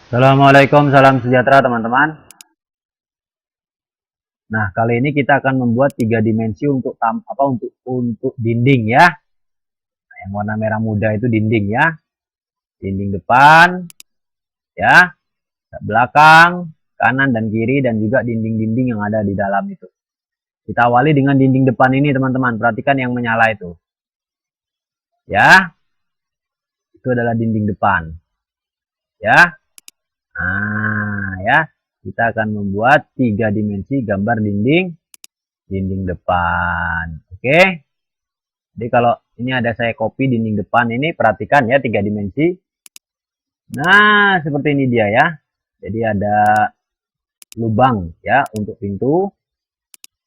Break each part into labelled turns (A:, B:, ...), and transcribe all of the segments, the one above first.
A: Assalamualaikum, salam sejahtera teman-teman. Nah, kali ini kita akan membuat tiga dimensi untuk dinding ya. Nah, yang warna merah muda itu dinding ya. Dinding depan ya, belakang, kanan dan kiri dan juga dinding-dinding yang ada di dalam itu. Kita awali dengan dinding depan ini teman-teman. Perhatikan yang menyala itu. Ya, itu adalah dinding depan. Ya. Nah, ya. Kita akan membuat tiga dimensi gambar dinding depan. Oke. Jadi kalau ini ada saya copy dinding depan ini, perhatikan ya tiga dimensi. Nah, seperti ini dia ya. Jadi ada lubang ya untuk pintu,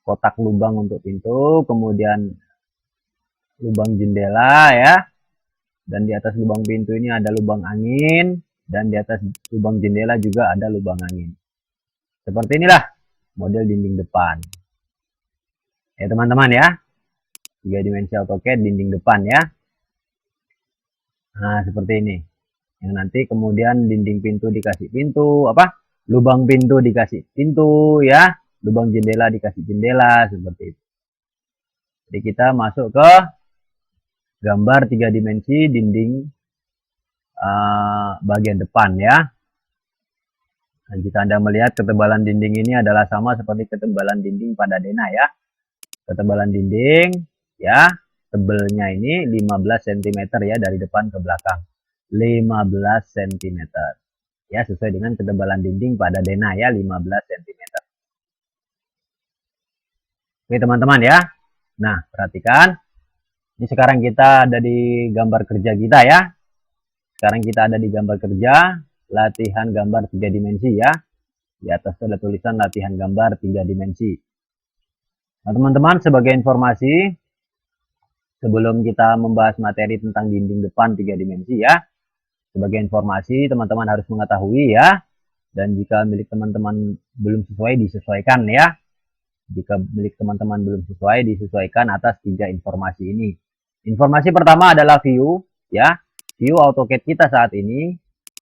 A: kotak lubang untuk pintu, kemudian lubang jendela ya. Dan di atas lubang pintu ini ada lubang angin, dan di atas lubang jendela juga ada lubang angin. Seperti inilah model dinding depan. Ya teman-teman ya, tiga dimensi AutoCAD dinding depan ya. Nah, seperti ini. Yang nanti kemudian dinding pintu dikasih pintu, lubang pintu dikasih pintu ya, lubang jendela dikasih jendela, seperti itu. Jadi kita masuk ke gambar tiga dimensi dinding bagian depan ya. Dan jika Anda melihat ketebalan dinding ini adalah sama seperti ketebalan dinding pada denah ya. Ketebalan dinding ya, tebelnya ini 15 cm ya dari depan ke belakang. 15 cm. Ya, sesuai dengan ketebalan dinding pada denah ya, 15 cm. Oke, teman-teman ya. Nah, perhatikan. Ini sekarang kita ada di gambar kerja kita ya. Sekarang kita ada di gambar kerja, latihan gambar 3 dimensi ya. Di atas ada tulisan latihan gambar 3 dimensi. Nah, teman-teman, sebagai informasi, sebelum kita membahas materi tentang dinding depan 3 dimensi ya, sebagai informasi, teman-teman harus mengetahui ya. Dan jika milik teman-teman belum sesuai, disesuaikan ya. Jika milik teman-teman belum sesuai, disesuaikan atas 3 informasi ini. Informasi pertama adalah view ya. View AutoCAD kita saat ini,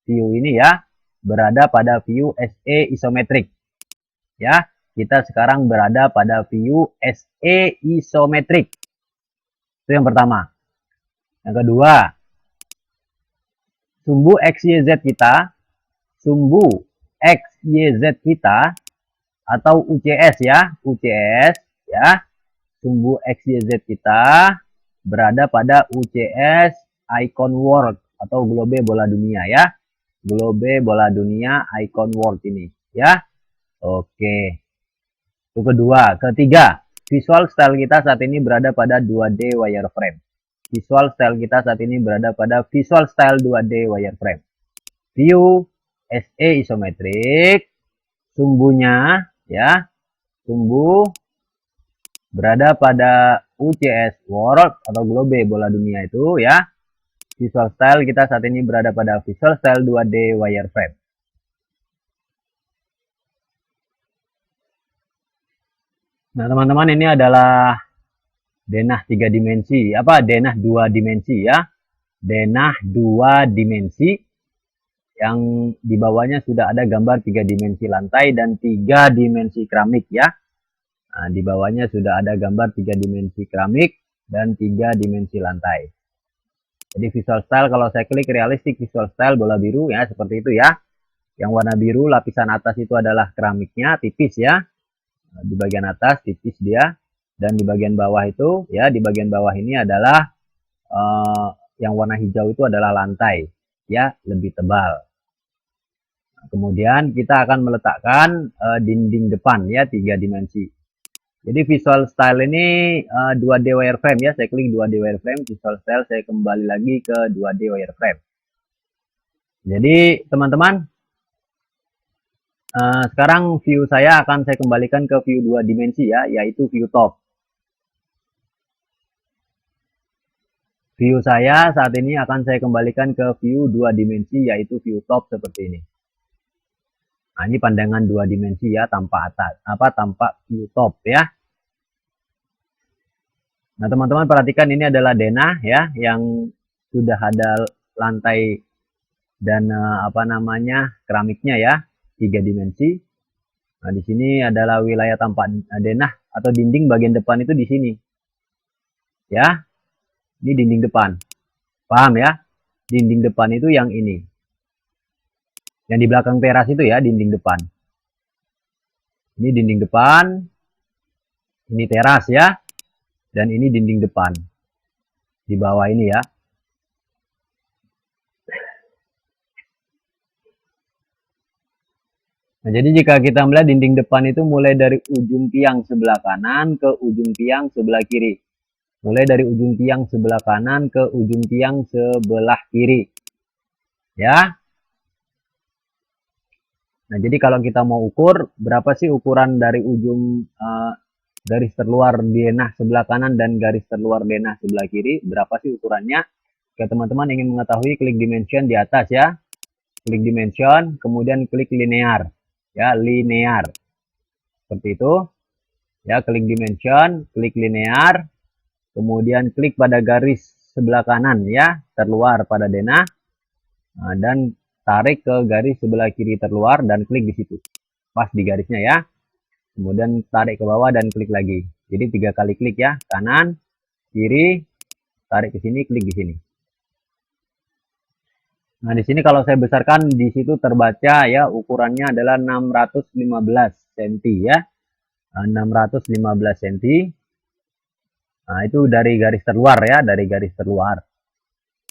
A: view ini ya, berada pada view SE isometrik. Ya, kita sekarang berada pada view SE isometrik. Itu yang pertama. Yang kedua, sumbu XYZ kita, sumbu XYZ kita atau UCS ya, UCS ya. Sumbu XYZ kita berada pada UCS Icon World atau globe bola dunia ya. Globe bola dunia Icon World ini ya. Oke. Itu kedua. Ketiga, visual style kita saat ini berada pada 2D wireframe. Visual style kita saat ini berada pada visual style 2D wireframe. View SE isometrik, sumbunya ya, sumbu berada pada UCS World atau globe bola dunia itu ya. Visual style kita saat ini berada pada visual style 2D wireframe. Nah, teman-teman, ini adalah denah 3 dimensi, denah 2 dimensi ya. Denah 2 dimensi yang di bawahnya sudah ada gambar 3 dimensi lantai dan 3 dimensi keramik ya. Nah, di bawahnya sudah ada gambar 3 dimensi keramik dan 3 dimensi lantai. Jadi visual style, kalau saya klik realistic visual style bola biru ya, seperti itu ya. Yang warna biru lapisan atas itu adalah keramiknya, tipis ya. Di bagian atas tipis dia, dan di bagian bawah itu ya, di bagian bawah ini adalah yang warna hijau itu adalah lantai ya, lebih tebal. Nah, kemudian kita akan meletakkan dinding depan ya, 3 dimensi. Jadi visual style ini 2D wireframe ya, saya klik 2D wireframe, visual style saya kembali lagi ke 2D wireframe. Jadi teman-teman, sekarang view saya akan saya kembalikan ke view 2 dimensi ya, yaitu view top. View saya saat ini akan saya kembalikan ke view 2 dimensi, yaitu view top seperti ini. Nah, ini pandangan 2 dimensi ya, tanpa view top ya. Nah, teman-teman perhatikan, ini adalah denah ya, yang sudah ada lantai dan apa namanya keramiknya ya, 3 dimensi. Nah, di sini adalah wilayah tampak denah atau dinding bagian depan itu di sini. Ya, ini dinding depan. Paham ya? Dinding depan itu yang ini. Yang di belakang teras itu ya, dinding depan. Ini dinding depan. Ini teras ya. Dan ini dinding depan. Di bawah ini ya. Nah, jadi jika kita melihat dinding depan itu mulai dari ujung tiang sebelah kanan ke ujung tiang sebelah kiri. Mulai dari ujung tiang sebelah kanan ke ujung tiang sebelah kiri. Ya. Nah, jadi kalau kita mau ukur, berapa sih ukuran dari ujung garis terluar denah sebelah kanan dan garis terluar denah sebelah kiri? Berapa sih ukurannya? Jika teman-teman ingin mengetahui, klik dimension di atas ya. Klik dimension, kemudian klik linear. Ya, linear. Seperti itu. Ya, klik dimension, klik linear, kemudian klik pada garis sebelah kanan ya, terluar pada denah. Nah, dan tarik ke garis sebelah kiri terluar dan klik di situ. Pas di garisnya ya. Kemudian tarik ke bawah dan klik lagi. Jadi 3 kali klik ya, kanan, kiri, tarik ke sini, klik di sini. Nah, di sini kalau saya besarkan di situ terbaca ya ukurannya adalah 615 cm ya. 615 cm. Nah, itu dari garis terluar ya, dari garis terluar.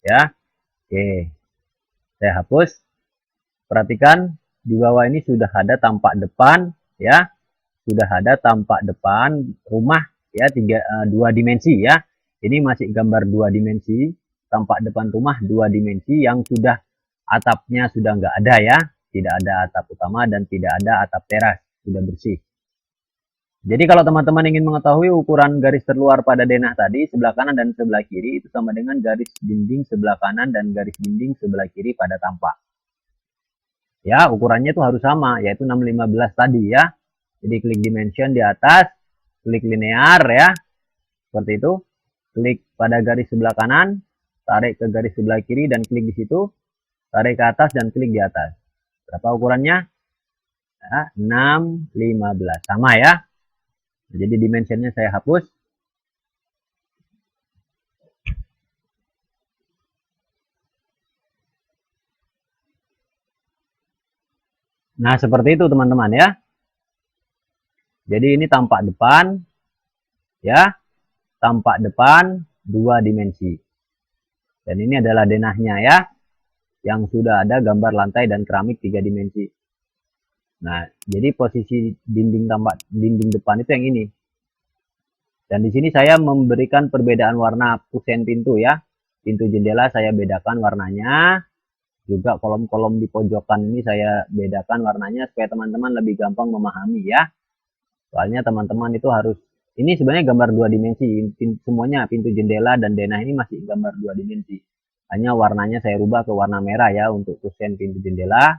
A: Ya. Oke. Saya hapus. Perhatikan di bawah ini sudah ada tampak depan ya. Sudah ada tampak depan rumah ya, 2 dimensi ya. Ini masih gambar 2 dimensi, tampak depan rumah 2 dimensi yang sudah atapnya sudah nggak ada ya. Tidak ada atap utama dan tidak ada atap teras, sudah bersih. Jadi kalau teman-teman ingin mengetahui ukuran garis terluar pada denah tadi, sebelah kanan dan sebelah kiri, itu sama dengan garis dinding sebelah kanan dan garis dinding sebelah kiri pada tampak. Ya, ukurannya itu harus sama, yaitu 615 tadi ya. Jadi klik dimension di atas, klik linear ya, seperti itu. Klik pada garis sebelah kanan, tarik ke garis sebelah kiri dan klik di situ. Tarik ke atas dan klik di atas. Berapa ukurannya? Ya, 6, 15. Sama ya. Jadi dimensionnya saya hapus. Nah, seperti itu teman-teman ya. Jadi ini tampak depan. Ya. Tampak depan 2 dimensi. Dan ini adalah denahnya ya. Yang sudah ada gambar lantai dan keramik 3 dimensi. Nah, jadi posisi dinding depan itu yang ini. Dan di sini saya memberikan perbedaan warna kusen pintu ya. Pintu jendela saya bedakan warnanya. Juga kolom-kolom di pojokan ini saya bedakan warnanya supaya teman-teman lebih gampang memahami ya. Soalnya teman-teman itu harus, ini sebenarnya gambar 2 dimensi. Semuanya pintu jendela dan denah ini masih gambar 2 dimensi. Hanya warnanya saya rubah ke warna merah ya untuk kusen pintu jendela.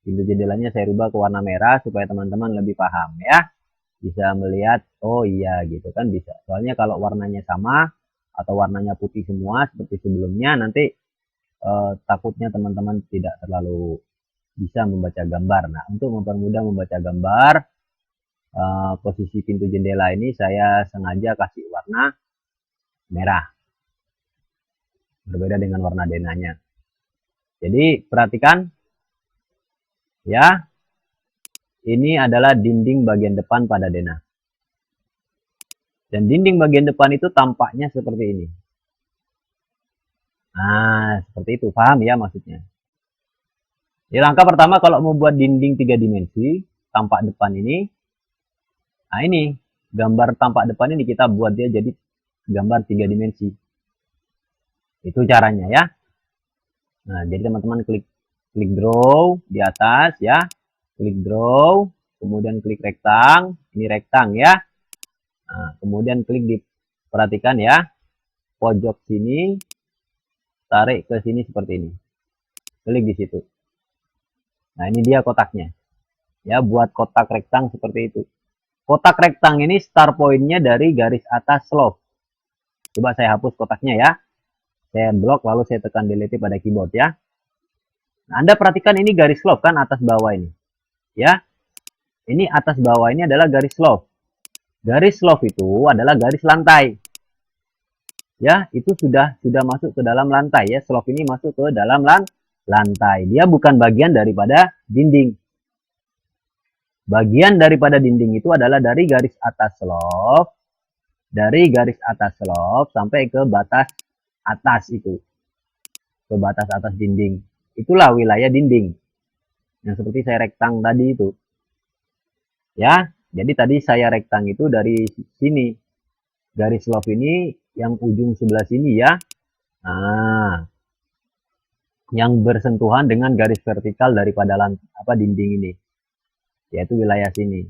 A: Pintu jendelanya saya rubah ke warna merah supaya teman-teman lebih paham ya. Bisa melihat, oh iya gitu kan bisa. Soalnya kalau warnanya sama atau warnanya putih semua seperti sebelumnya, nanti takutnya teman-teman tidak terlalu bisa membaca gambar. Nah, untuk mempermudah membaca gambar, posisi pintu jendela ini saya sengaja kasih warna merah. Berbeda dengan warna denahnya. Jadi, perhatikan ya. Ini adalah dinding bagian depan pada denah. Dan dinding bagian depan itu tampaknya seperti ini. Nah, seperti itu. Paham ya maksudnya? Di langkah pertama kalau mau buat dinding 3 dimensi, tampak depan ini. Nah ini, gambar tampak depan ini kita buat dia jadi gambar 3 dimensi. Itu caranya ya. Nah, jadi teman-teman klik draw di atas ya. Klik draw, kemudian klik rektang. Ini rektang ya. Nah, kemudian klik di, perhatikan ya. Pojok sini, tarik ke sini seperti ini. Klik di situ. Nah, ini dia kotaknya. Ya, buat kotak rektang seperti itu. Kotak rektang ini start point-nya dari garis atas slope. Coba saya hapus kotaknya ya. Saya blok lalu saya tekan delete pada keyboard ya. Nah, Anda perhatikan ini garis love kan atas bawah ini. Ya. Ini atas bawah ini adalah garis love. Garis love itu adalah garis lantai. Ya, itu sudah masuk ke dalam lantai ya. Slope ini masuk ke dalam lantai. Dia bukan bagian daripada dinding. Bagian daripada dinding itu adalah dari garis atas slope, dari garis atas slope sampai ke batas atas itu. Ke batas atas dinding. Itulah wilayah dinding. Yang seperti saya rektang tadi itu. Ya, jadi tadi saya rektang itu dari sini. Garis slope ini yang ujung sebelah sini ya. Nah, yang bersentuhan dengan garis vertikal daripada dinding ini. Yaitu wilayah sini.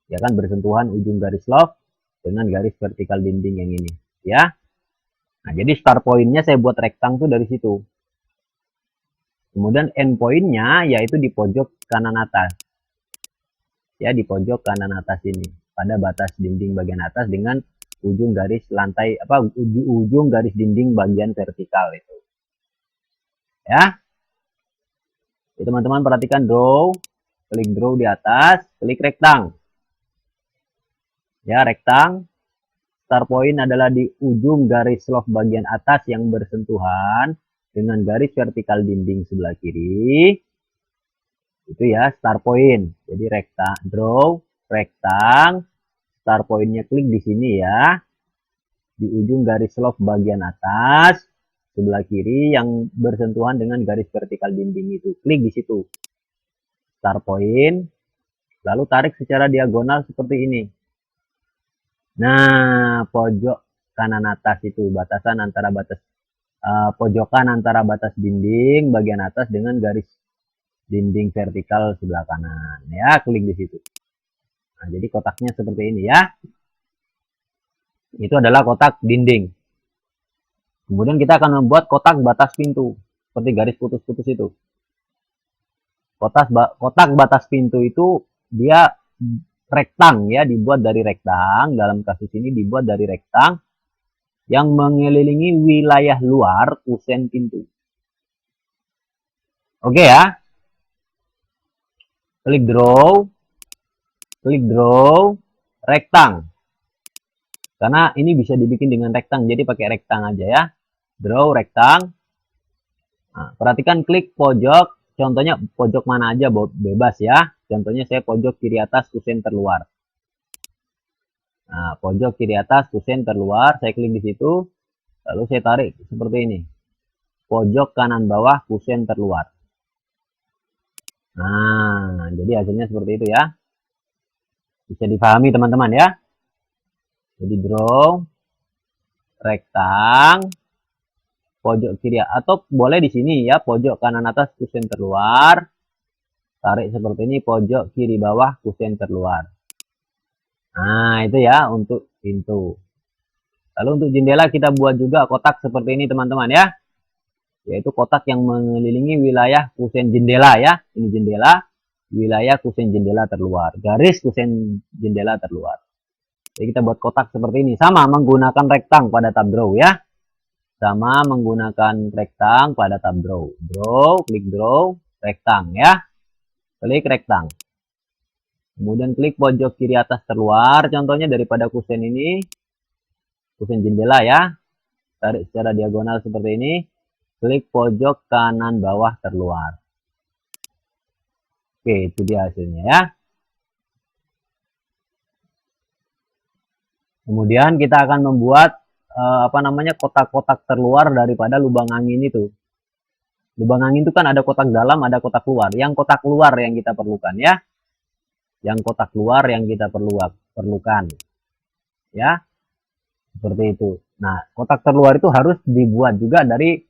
A: Ya kan bersentuhan ujung garis love dengan garis vertikal dinding yang ini, ya. Nah, jadi start pointnya saya buat rektang tuh dari situ. Kemudian end pointnya yaitu di pojok kanan atas. Ya, di pojok kanan atas ini pada batas dinding bagian atas dengan ujung garis lantai ujung garis dinding bagian vertikal itu. Ya. Teman-teman perhatikan draw, klik draw di atas, klik rektang. Ya, rektang. Start point adalah di ujung garis love bagian atas yang bersentuhan dengan garis vertikal dinding sebelah kiri. Itu ya, start point. Jadi rektang, draw, rektang, start pointnya klik di sini ya. Di ujung garis love bagian atas sebelah kiri yang bersentuhan dengan garis vertikal dinding itu. Klik di situ. Start point. Lalu tarik secara diagonal seperti ini. Nah, pojok kanan atas itu batasan antara batas pojokan antara batas dinding bagian atas dengan garis dinding vertikal sebelah kanan. Ya, klik di situ. Nah, jadi kotaknya seperti ini ya. Itu adalah kotak dinding. Kemudian kita akan membuat kotak batas pintu seperti garis putus-putus itu. Kotak batas pintu itu dia rektang ya, dibuat dari rektang. Dalam kasus ini dibuat dari rektang yang mengelilingi wilayah luar kusen pintu. Oke ya. Klik draw, rektang. Karena ini bisa dibikin dengan rektang, jadi pakai rektang aja ya. Draw, rektang. Nah, perhatikan klik pojok, contohnya pojok mana aja bebas ya. Contohnya saya pojok kiri atas kusen terluar. Nah, pojok kiri atas kusen terluar, saya klik di situ, lalu saya tarik seperti ini. Pojok kanan bawah kusen terluar. Nah, jadi hasilnya seperti itu ya. Bisa dipahami teman-teman ya. Jadi draw, rektang, pojok kiri atau boleh di sini ya, pojok kanan atas kusen terluar. Tarik seperti ini, pojok kiri bawah kusen terluar. Nah, itu ya untuk pintu. Lalu untuk jendela kita buat juga kotak seperti ini teman-teman ya. Yaitu kotak yang mengelilingi wilayah kusen jendela ya. Ini jendela, wilayah kusen jendela terluar. Garis kusen jendela terluar. Jadi kita buat kotak seperti ini. Sama menggunakan rektang pada tab draw ya. Sama menggunakan rektang pada tab draw. Draw, klik draw, rektang ya. Klik rektang. Kemudian klik pojok kiri atas terluar, contohnya daripada kusen ini, kusen jendela ya. Tarik secara diagonal seperti ini. Klik pojok kanan bawah terluar. Oke, itu dia hasilnya ya. Kemudian kita akan membuat kotak-kotak terluar daripada lubang angin itu. Lubang angin itu kan ada kotak dalam, ada kotak luar. Yang kotak luar yang kita perlukan ya. Yang kotak luar yang kita perlukan. Ya. Seperti itu. Nah, kotak terluar itu harus dibuat juga dari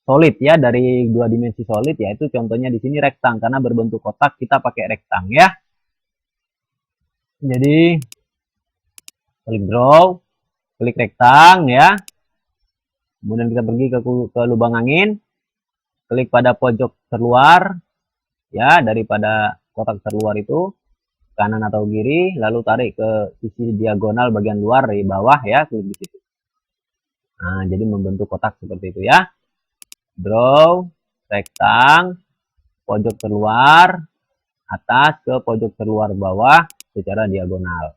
A: solid ya, dari 2 dimensi solid, yaitu contohnya di sini rektang karena berbentuk kotak kita pakai rektang ya. Jadi klik draw, klik rektang ya. Kemudian kita pergi ke lubang angin, klik pada pojok terluar ya, daripada kotak terluar itu kanan atau kiri, lalu tarik ke sisi diagonal bagian luar di bawah ya, klik di situ. Nah, jadi membentuk kotak seperti itu ya. Draw, rektang, pojok terluar atas ke pojok terluar bawah secara diagonal.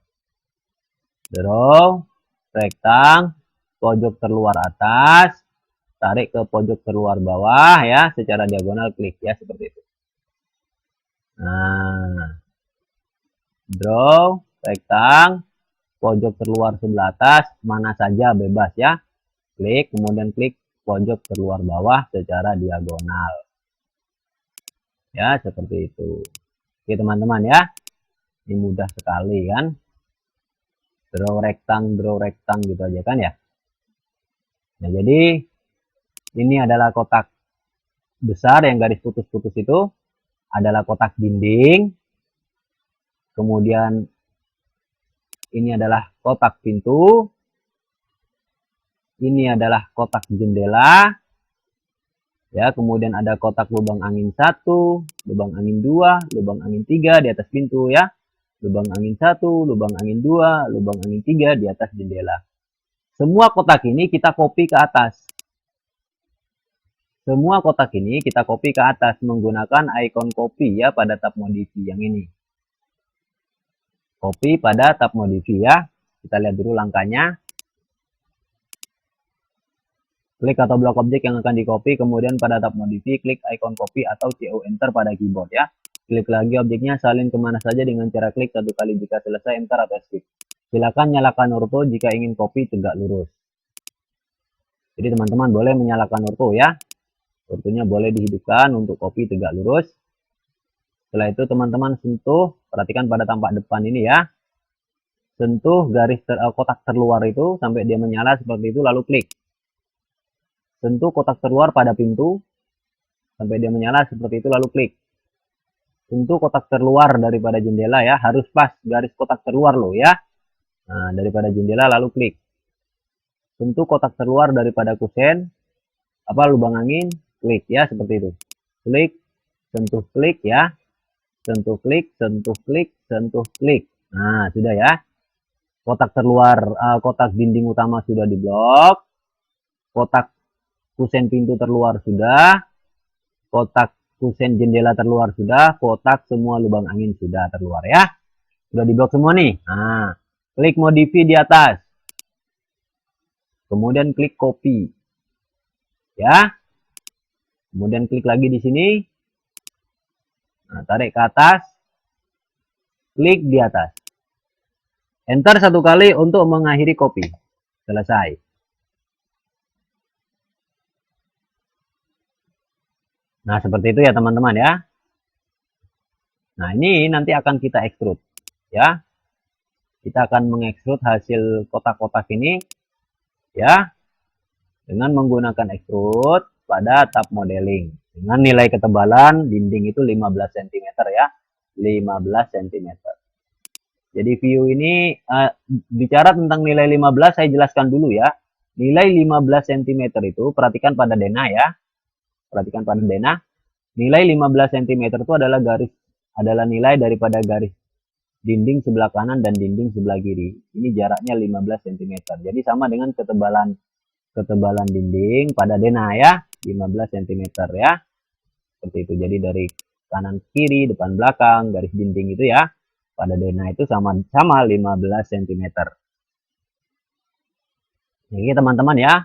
A: Draw rektang pojok terluar atas, tarik ke pojok terluar bawah ya secara diagonal, klik ya seperti itu. Nah, draw rektang pojok terluar sebelah atas mana saja bebas ya. Klik, kemudian klik pojok terluar bawah secara diagonal. Ya, seperti itu. Oke, teman-teman ya. Ini mudah sekali kan. Draw rektang gitu aja kan ya. Nah, jadi ini adalah kotak besar yang garis putus-putus itu adalah kotak dinding. Kemudian ini adalah kotak pintu. Ini adalah kotak jendela. Ya, kemudian ada kotak lubang angin 1, lubang angin 2, lubang angin 3 di atas pintu ya. Lubang angin 1, lubang angin 2, lubang angin 3 di atas jendela. Semua kotak ini kita copy ke atas. Semua kotak ini kita copy ke atas menggunakan icon copy ya pada tab modify yang ini. Copy pada tab modify ya. Kita lihat dulu langkahnya. Klik atau blok objek yang akan di copy, kemudian pada tab modify, klik icon copy atau CO enter pada keyboard ya. Klik lagi objeknya, salin kemana saja dengan cara klik satu kali, jika selesai enter atau escape. Silakan nyalakan ortho jika ingin copy tegak lurus. Jadi teman-teman boleh menyalakan ortho ya. Orthonya boleh dihidupkan untuk copy tegak lurus. Setelah itu teman-teman sentuh, perhatikan pada tampak depan ini ya. Sentuh garis kotak terluar itu sampai dia menyala seperti itu, lalu klik. Sentuh kotak terluar pada pintu sampai dia menyala seperti itu, lalu klik. Sentuh kotak terluar daripada jendela ya, harus pas garis kotak terluar loh ya. Nah, daripada jendela lalu klik. Sentuh kotak terluar daripada kusen lubang angin, klik ya seperti itu. Klik, sentuh klik ya. Sentuh klik, sentuh klik, sentuh klik. Nah, sudah ya. Kotak terluar kotak dinding utama sudah diblok. Kotak kusen pintu terluar sudah, kotak kusen jendela terluar sudah, kotak semua lubang angin sudah terluar ya. Sudah diblok semua nih. Nah, klik modify di atas. Kemudian klik copy. Ya. Kemudian klik lagi di sini. Nah, tarik ke atas. Klik di atas. Enter satu kali untuk mengakhiri copy. Selesai. Nah, seperti itu ya teman-teman ya. Nah, ini nanti akan kita extrude ya. Kita akan mengekstrud hasil kotak-kotak ini ya dengan menggunakan extrude pada tab modeling dengan nilai ketebalan dinding itu 15 cm ya. 15 cm. Jadi view ini bicara tentang nilai 15 saya jelaskan dulu ya. Nilai 15 cm itu perhatikan pada denah ya. Perhatikan pada denah, nilai 15 cm itu adalah nilai daripada garis dinding sebelah kanan dan dinding sebelah kiri. Ini jaraknya 15 cm. Jadi sama dengan ketebalan dinding pada denah ya, 15 cm ya. Seperti itu. Jadi dari kanan ke kiri, depan belakang, garis dinding itu ya, pada denah itu sama-sama 15 cm. Ini teman-teman ya.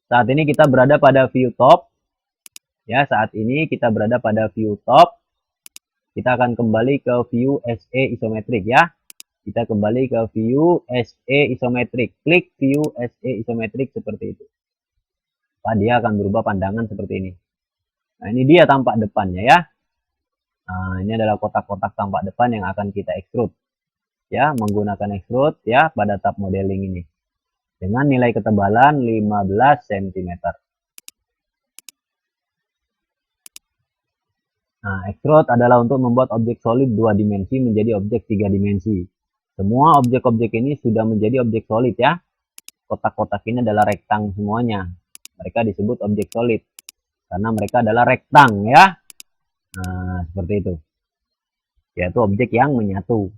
A: Saat ini kita berada pada view top. Ya, saat ini kita berada pada view top. Kita akan kembali ke view SE isometrik ya. Kita kembali ke view SE isometrik. Klik view SE isometrik seperti itu. Nah, dia akan berubah pandangan seperti ini. Nah, ini dia tampak depannya ya. Nah, ini adalah kotak-kotak tampak depan yang akan kita extrude. Ya, menggunakan extrude ya pada tab modeling ini. Dengan nilai ketebalan 15 cm. Nah, extrude adalah untuk membuat objek solid 2 dimensi menjadi objek 3 dimensi. Semua objek-objek ini sudah menjadi objek solid ya. Kotak-kotak ini adalah rektang semuanya. Mereka disebut objek solid. Karena mereka adalah rektang ya. Nah, seperti itu. Yaitu objek yang menyatu.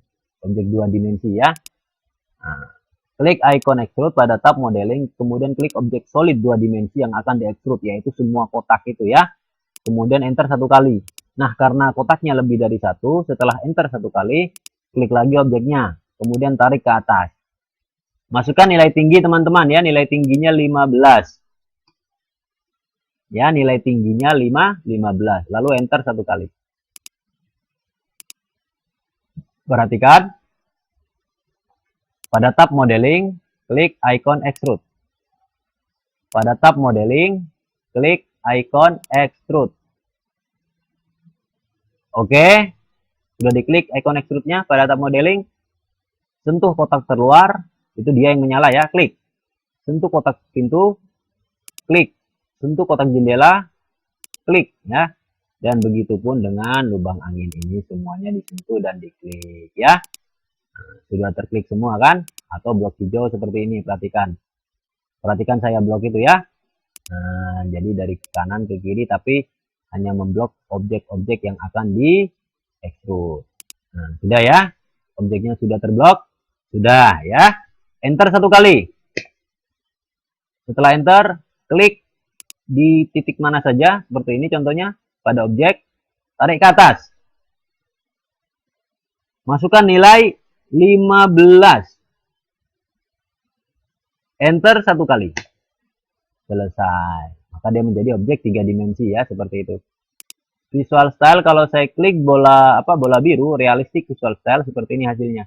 A: Objek 2 dimensi ya. Nah, klik icon extrude pada tab modeling. Kemudian klik objek solid 2 dimensi yang akan di extrude. Yaitu semua kotak itu ya. Kemudian enter satu kali. Nah, karena kotaknya lebih dari satu, setelah enter satu kali, klik lagi objeknya, kemudian tarik ke atas. Masukkan nilai tinggi teman-teman ya, nilai tingginya 15. Ya, nilai tingginya 15. Lalu enter satu kali. Perhatikan. Pada tab modeling, klik icon extrude. Pada tab modeling, klik icon extrude. Oke. Sudah diklik icon extrude-nya pada tab modeling. Sentuh kotak terluar, itu dia yang menyala ya, klik. Sentuh kotak pintu, klik. Sentuh kotak jendela, klik ya. Dan begitu pun dengan lubang angin ini semuanya disentuh dan diklik ya. Nah, sudah terklik semua kan? Atau blok hijau seperti ini, perhatikan. Perhatikan saya blok itu ya. Nah, jadi dari kanan ke kiri tapi hanya memblok objek-objek yang akan di extrude. Nah, sudah ya. Objeknya sudah terblok. Sudah ya. Enter satu kali. Setelah enter, klik di titik mana saja. Seperti ini contohnya. Pada objek. Tarik ke atas. Masukkan nilai 15. Enter satu kali. Selesai. Maka dia menjadi objek 3 dimensi ya. Seperti itu. Visual style kalau saya klik bola biru, realistic visual style seperti ini hasilnya.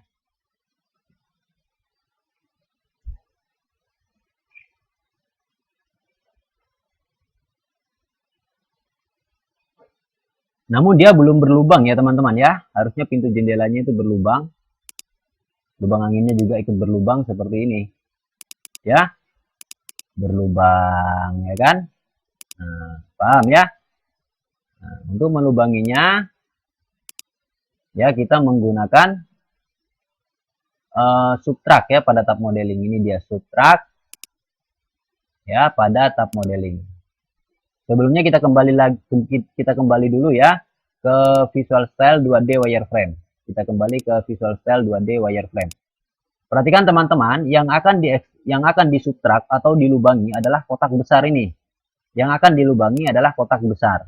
A: Namun dia belum berlubang ya teman-teman ya. Harusnya pintu jendelanya itu berlubang. Lubang anginnya juga ikut berlubang seperti ini. Ya. Berlubang ya kan. Nah, paham ya? Nah, untuk melubanginya ya kita menggunakan subtract ya pada tab modeling ini dia subtract ya pada tab modeling. Sebelumnya kita kembali dulu ya ke visual style 2D wireframe. Kita kembali ke visual style 2D wireframe. Perhatikan teman-teman, yang akan disubtract atau dilubangi adalah kotak besar ini. Yang akan dilubangi adalah kotak besar.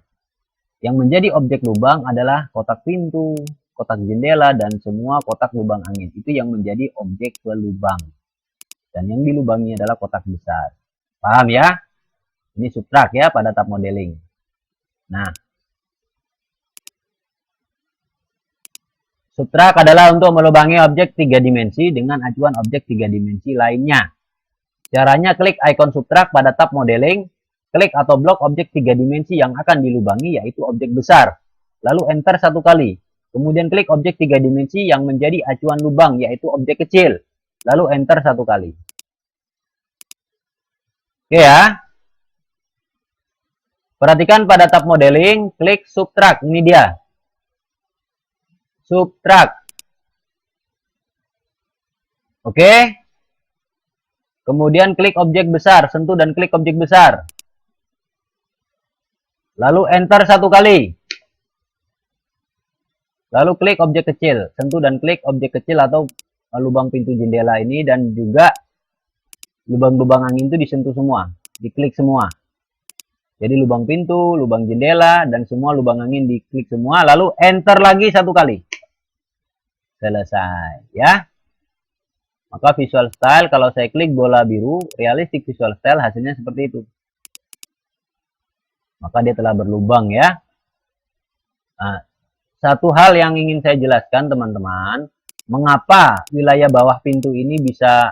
A: Yang menjadi objek lubang adalah kotak pintu, kotak jendela, dan semua kotak lubang angin. Itu yang menjadi objek pelubang. Dan yang dilubangi adalah kotak besar. Paham ya? Ini subtract ya pada tab modeling. Nah, subtract adalah untuk melubangi objek 3 dimensi dengan acuan objek 3 dimensi lainnya. Caranya klik icon subtract pada tab modeling. Klik atau blok objek 3 dimensi yang akan dilubangi yaitu objek besar. Lalu enter satu kali. Kemudian klik objek 3 dimensi yang menjadi acuan lubang yaitu objek kecil. Lalu enter satu kali. Oke ya. Perhatikan pada tab modeling, klik subtract. Ini dia. Subtract. Oke. Kemudian klik objek besar. Sentuh dan klik objek besar. Lalu enter satu kali. Lalu klik objek kecil. Sentuh dan klik objek kecil atau lubang pintu jendela ini. Dan juga lubang-lubang angin itu disentuh semua. Diklik semua. Jadi lubang pintu, lubang jendela, dan semua lubang angin diklik semua. Lalu enter lagi satu kali. Selesai. Ya. Maka visual style kalau saya klik bola biru, realistic visual style hasilnya seperti itu. Maka dia telah berlubang ya. Nah, satu hal yang ingin saya jelaskan teman-teman, mengapa wilayah bawah pintu ini bisa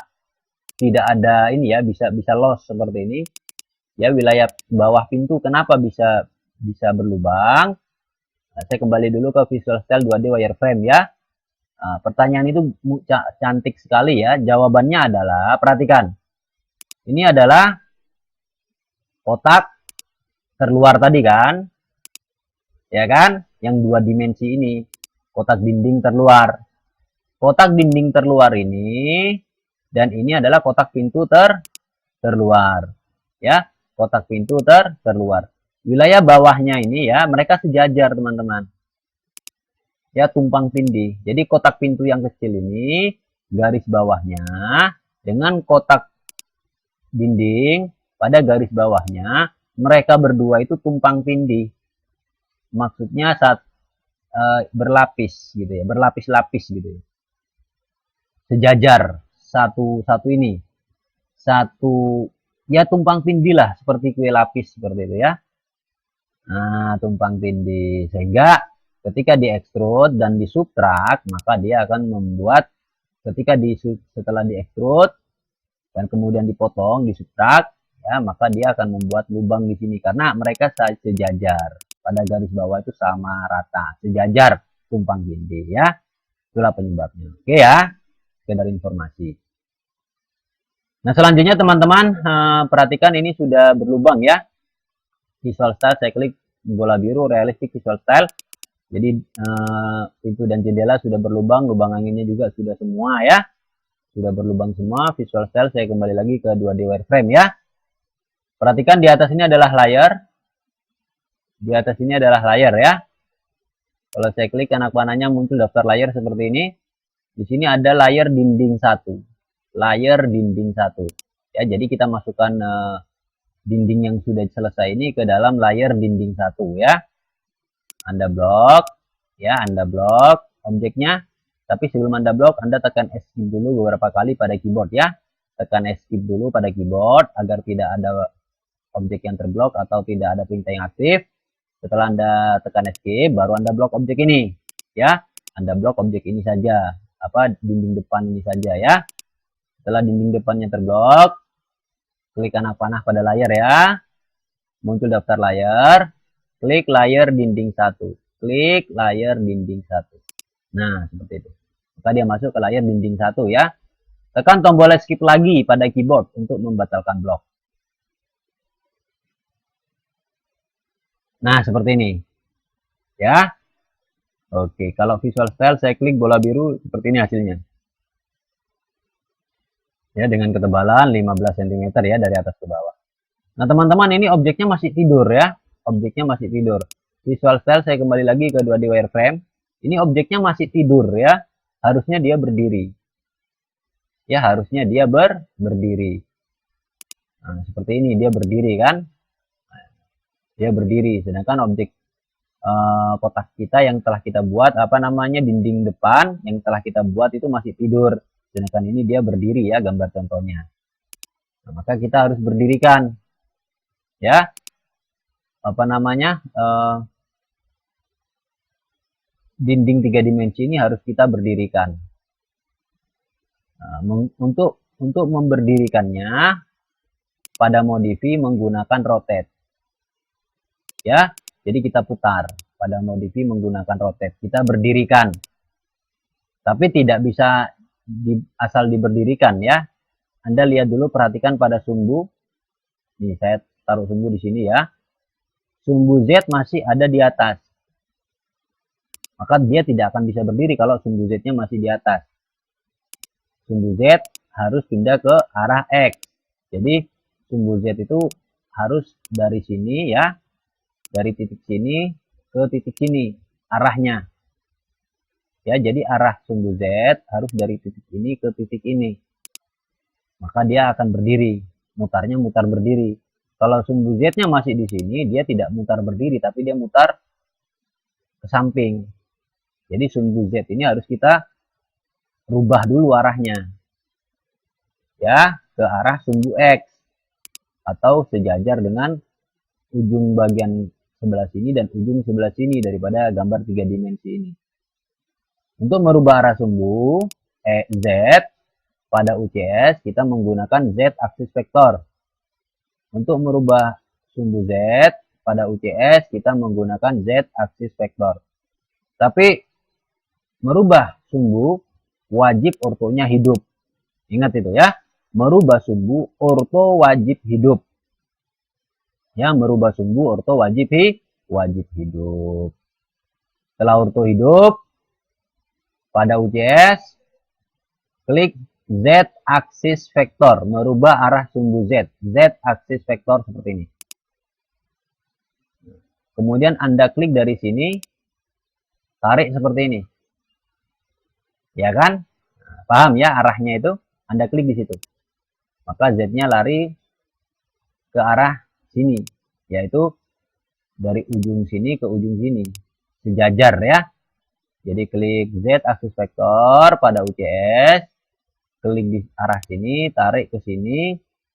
A: tidak ada ini ya, bisa loss seperti ini. Ya, wilayah bawah pintu kenapa bisa berlubang? Nah, saya kembali dulu ke visual style 2D wireframe ya. Nah, pertanyaan itu cantik sekali ya. Jawabannya adalah, perhatikan. Ini adalah kotak terluar tadi kan, ya kan, yang 2 dimensi ini, kotak dinding terluar. Kotak dinding terluar ini, dan ini adalah kotak pintu terluar, ya, kotak pintu terluar. Wilayah bawahnya ini ya, mereka sejajar teman-teman, ya, tumpang tindih. Jadi kotak pintu yang kecil ini, garis bawahnya, dengan kotak dinding pada garis bawahnya, mereka berdua itu tumpang tindih. maksudnya saat berlapis gitu ya, berlapis-lapis gitu ya. Sejajar satu ini, satu ya tumpang tindih lah seperti kue lapis seperti itu ya. Nah, tumpang tindih sehingga ketika diekstrud dan disubtrak maka dia akan membuat ketika setelah diekstrud dan kemudian dipotong, disubtrak ya, maka dia akan membuat lubang di sini karena mereka sejajar. Pada garis bawah itu sama rata, sejajar tumpang tindih ya. Itulah penyebabnya. Oke ya, sekedar informasi. Nah, selanjutnya teman-teman perhatikan ini sudah berlubang ya. Visual style saya klik bola biru realistic visual style. Jadi pintu dan jendela sudah berlubang, lubang anginnya juga sudah semua ya. Sudah berlubang semua. Visual style saya kembali lagi ke 2D wireframe ya. Perhatikan di atas ini adalah layer. Di atas ini adalah layer ya. Kalau saya klik anak panahnya muncul daftar layer seperti ini. Di sini ada layer dinding 1. Layer dinding 1. Ya, jadi kita masukkan dinding yang sudah selesai ini ke dalam layer dinding 1 ya. Anda blok ya, Anda blok objeknya. Tapi sebelum Anda blok, Anda tekan escape dulu beberapa kali pada keyboard ya. Tekan escape dulu pada keyboard agar tidak ada objek yang terblok atau tidak ada perintah yang aktif. Setelah Anda tekan escape, baru Anda blok objek ini ya. Anda blok objek ini saja, dinding depan ini saja ya. Setelah dinding depannya terblok, klik anak panah pada layar ya. Muncul daftar layar. Klik layer dinding 1. Klik layer dinding 1. Nah, seperti itu. Maka dia masuk ke layar dinding 1 ya. Tekan tombol escape lagi pada keyboard untuk membatalkan blok. Nah, seperti ini. Ya. Oke, kalau visual style saya klik bola biru seperti ini hasilnya. Ya, dengan ketebalan 15 cm ya dari atas ke bawah. Nah, teman-teman ini objeknya masih tidur ya. Objeknya masih tidur. Visual style saya kembali lagi ke 2D wireframe. Ini objeknya masih tidur ya. Harusnya dia berdiri. Ya, harusnya dia berdiri. Nah, seperti ini dia berdiri kan. Dia berdiri. Sedangkan objek kotak kita yang telah kita buat, dinding depan yang telah kita buat itu masih tidur. Sedangkan ini dia berdiri ya, gambar contohnya. Nah, maka kita harus berdirikan. Ya. Dinding 3 dimensi ini harus kita berdirikan. Nah, untuk memberdirikannya pada modify menggunakan rotate. Ya, jadi kita putar pada modify menggunakan rotate. Kita berdirikan. Tapi tidak bisa asal diberdirikan ya. Anda lihat dulu, perhatikan pada sumbu. Nih, saya taruh sumbu di sini ya. Sumbu Z masih ada di atas. Maka dia tidak akan bisa berdiri kalau sumbu Z-nya masih di atas. Sumbu Z harus pindah ke arah X. Jadi sumbu Z itu harus dari sini ya. Dari titik sini ke titik sini arahnya. Ya, jadi arah sumbu Z harus dari titik ini ke titik ini. Maka dia akan berdiri. Mutarnya mutar berdiri. Kalau sumbu Z-nya masih di sini, dia tidak mutar berdiri, tapi dia mutar ke samping. Jadi sumbu Z ini harus kita rubah dulu arahnya. Ya, ke arah sumbu X. Atau sejajar dengan ujung bagian sebelah sini dan ujung sebelah sini daripada gambar 3 dimensi ini. Untuk merubah arah sumbu Z pada UCS, kita menggunakan Z aksis vektor. Untuk merubah sumbu Z pada UCS, kita menggunakan Z aksis vektor. Tapi merubah sumbu wajib ortonya hidup. Ingat itu ya. Merubah sumbu orto wajib hidup. Ya, merubah sumbu orto wajib hidup. Setelah orto hidup, pada UCS, klik Z aksis vektor, merubah arah sumbu Z. Z aksis vektor seperti ini. Kemudian Anda klik dari sini, tarik seperti ini. Ya kan? Nah, paham ya arahnya itu? Anda klik di situ. Maka Z-nya lari ke arah sini, yaitu dari ujung sini ke ujung sini, sejajar ya. Jadi klik Z aksis vektor pada UCS, klik di arah sini, tarik ke sini,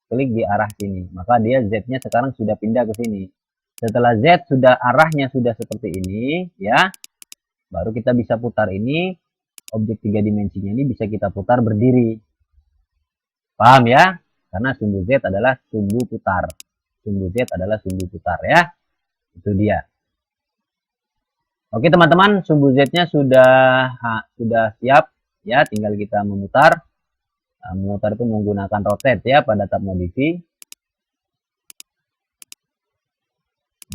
A: klik di arah sini. Maka dia Z-nya sekarang sudah pindah ke sini. Setelah Z sudah arahnya sudah seperti ini, ya, baru kita bisa putar ini. Objek 3 dimensinya ini bisa kita putar berdiri. Paham ya? Karena sumbu Z adalah sumbu putar. Sumbu Z adalah sumbu putar ya. Itu dia. Oke teman-teman, sumbu Z-nya sudah siap ya, tinggal kita memutar. Memutar itu menggunakan rotate ya pada tab modify.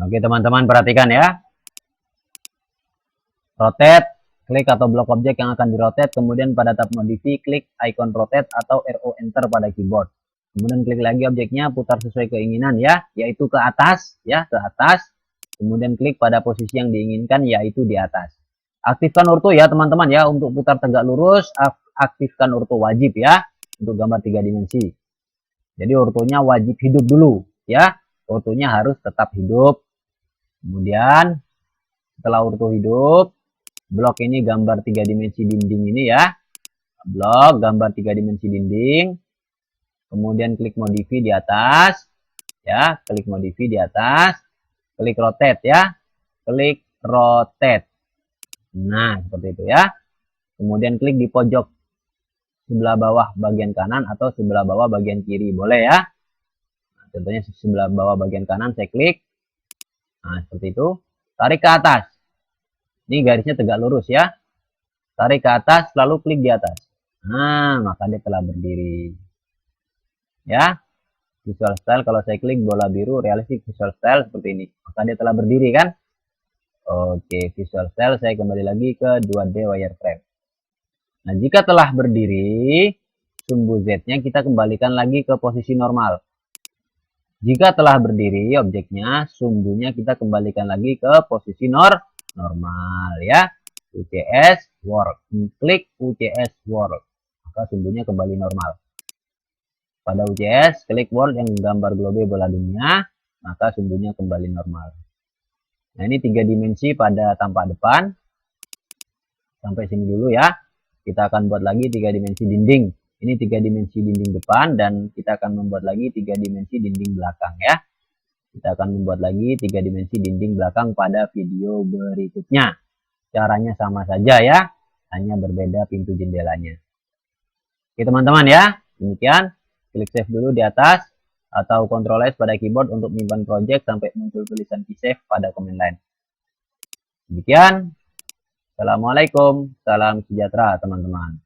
A: Oke teman-teman, perhatikan ya. Rotate, klik atau blok objek yang akan dirotate, kemudian pada tab modify klik icon rotate atau arrow enter pada keyboard. Kemudian klik lagi objeknya, putar sesuai keinginan ya, yaitu ke atas ya, ke atas. Kemudian klik pada posisi yang diinginkan, yaitu di atas. Aktifkan ortho ya teman-teman ya, untuk putar tegak lurus, aktifkan ortho wajib ya, untuk gambar 3 dimensi. Jadi ortonya wajib hidup dulu ya, ortonya harus tetap hidup. Kemudian setelah ortho hidup, blok ini gambar 3 dimensi dinding ini ya, blok gambar 3 dimensi dinding. Kemudian klik modify di atas ya, klik modify di atas. Klik rotate ya, klik rotate. Nah, seperti itu ya. Kemudian klik di pojok sebelah bawah bagian kanan atau sebelah bawah bagian kiri, boleh ya. Nah, contohnya sebelah bawah bagian kanan saya klik. Nah, seperti itu. Tarik ke atas. Ini garisnya tegak lurus ya. Tarik ke atas, lalu klik di atas. Nah, maka dia telah berdiri. Ya. Visual style, kalau saya klik bola biru, realistic visual style seperti ini. Maka dia telah berdiri kan? Oke, visual style saya kembali lagi ke 2D wireframe. Nah, jika telah berdiri, sumbu Z-nya kita kembalikan lagi ke posisi normal. Jika telah berdiri objeknya, sumbunya kita kembalikan lagi ke posisi normal ya. UCS work. Klik UCS work. Maka sumbunya kembali normal. Pada UCS, klik world yang gambar globe bola dunia, maka sumbunya kembali normal. Nah, ini 3 dimensi pada tampak depan. Sampai sini dulu ya. Kita akan buat lagi 3 dimensi dinding. Ini 3 dimensi dinding depan dan kita akan membuat lagi 3 dimensi dinding belakang ya. Kita akan membuat lagi 3 dimensi dinding belakang pada video berikutnya. Caranya sama saja ya, hanya berbeda pintu jendelanya. Oke teman-teman ya, demikian. Klik save dulu di atas atau Ctrl S pada keyboard untuk menyimpan project sampai muncul tulisan key save pada command line. Demikian. Assalamualaikum, salam sejahtera teman-teman.